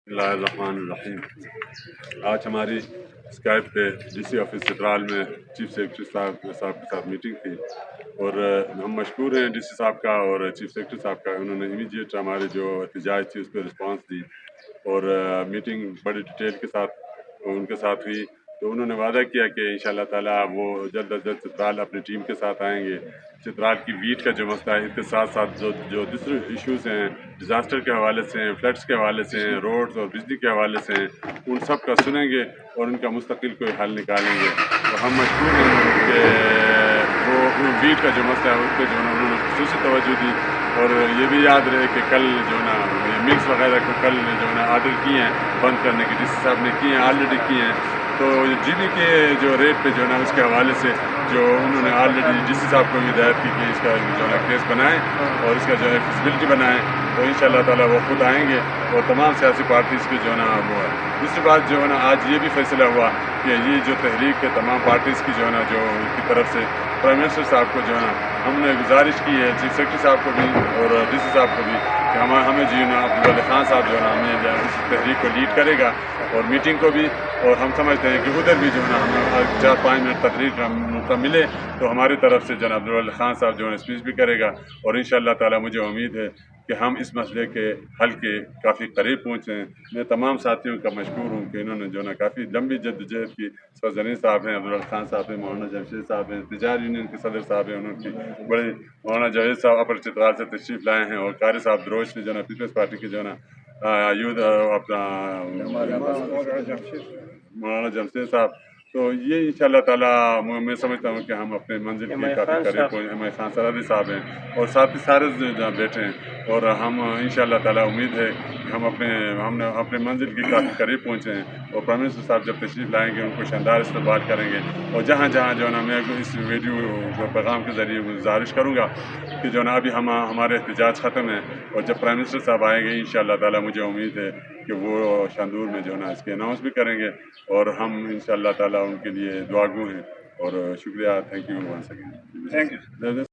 बिस्मिल्लाहिर्रहमानिर्रहीम। आज हमारी स्काइप पे डीसी ऑफिस चित्राल में चीफ सेक्रेटरी साहब के साथ मीटिंग थी और हम मशकूर हैं डीसी साहब का और चीफ सेक्रेटरी साहब का। उन्होंने इमीडिएट हमारे जो एहतजाज थी उस पर रिस्पांस दी और मीटिंग बड़ी डिटेल के साथ उनके साथ हुई। तो उन्होंने वादा किया कि इंशाअल्लाह ताला वो जल्द अज जल्द चित्राल अपनी टीम के साथ आएंगे। चित्राल की वीट का जो मसला है, इसके साथ साथ जो दूसरे इश्यूज़ हैं, डिज़ास्टर के हवाले से हैं, फ्लड्स के हवाले से हैं, रोड्स और बिजली के हवाले से हैं, उन सब का सुनेंगे और उनका मुस्तकिल कोई हल निकालेंगे। तो हम मजबूर हैं कि वो वीट का जो मसला है उस पर जो है उन्होंने खसूसी तवज्जो दी। और ये भी याद रहे कि कल जो है ना मिल्स वगैरह को कल जो है ना आर्डर किए हैं बंद करने की, डीसी साहब ने किए हैं, ऑलरेडी किए हैं। तो जीनी के जो रेट पे जो है ना उसके हवाले से जो उन्होंने ऑलरेडी डीसी साहब को भी हिदायत की कि इसका जो है केस बनाएं और इसका जो है फिजिबिलिटी बनाएं। तो इंशाअल्लाह ताला वो खुद आएंगे और तमाम सियासी पार्टीज़ के जो है ना वो है। दूसरी बात जो है ना आज ये भी फैसला हुआ कि ये जो तहरीक है तमाम पार्टीज़ की जो है ना जो की तरफ से प्राइम मिनिस्टर साहब को जो है ना हमने गुजारिश की है, चीफ सेक्रेटरी साहब को भी और डीसी साहब को भी कि हमें जो है ना अब्दुल खान साहब जो है ना हमें इस तहरीक को लीड करेगा और मीटिंग को भी। और हम समझते हैं कि उधर भी जो है ना हमें 4-5 मिनट तकरीर का मौका मिले तो हमारी तरफ से जनाब अब्दुल खान साहब जो है स्पीच भी करेगा। और इंशाअल्लाह ताला मुझे उम्मीद है कि हम इस मसले के हल के काफ़ी करीब पहुँचे हैं। मैं तमाम साथियों का मशकूर हूँ कि इन्होंने जो है ना काफ़ी लंबी जद्दोजहद की। सरजनी साहब हैं, अब्दुल खान साहब हैं, मौलाना जमशेद साहब हैं, तिजारी यूनियन के सदर साहब हैं, उनकी बड़े मौलाना जावेद साहब अपर चित्राल से तशरीफ़ लाए हैं और कारी साहब दरोज से जो है पीपल्स पार्टी के जो है ना यूथ अपना मौलाना जमशेद साहब। तो ये इंशाअल्लाह ताला मैं समझता हूँ कि हम अपने मंजिल के काफ़ी करीब पहुँचे। हमारे खान सरादी साहब हैं और साथ ही सारे जहाँ बैठे हैं और हम इंशाअल्लाह ताला उम्मीद है कि हमने अपने मंजिल के काफ़ी करीब पहुँचे हैं। और प्राइम मिनिस्टर साहब जब तशरीफ़ लाएंगे उनको शानदार इस्तकबाल करेंगे। और जहाँ जहाँ जो है ना मैं इस वीडियो पैगाम के ज़रिए गुजारिश करूँगा कि जो है ना अभी हमारे एहतजाज ख़त्म है और जब प्राइम मिनिस्टर साहब आएंगे इंशाअल्लाह ताला मुझे उम्मीद है कि वो शांदूर में जो है ना इसके अनाउंस भी करेंगे और हम इंशाअल्लाह ताला उनके लिए दुआगो हैं। और शुक्रिया, thank you once again. Thank you.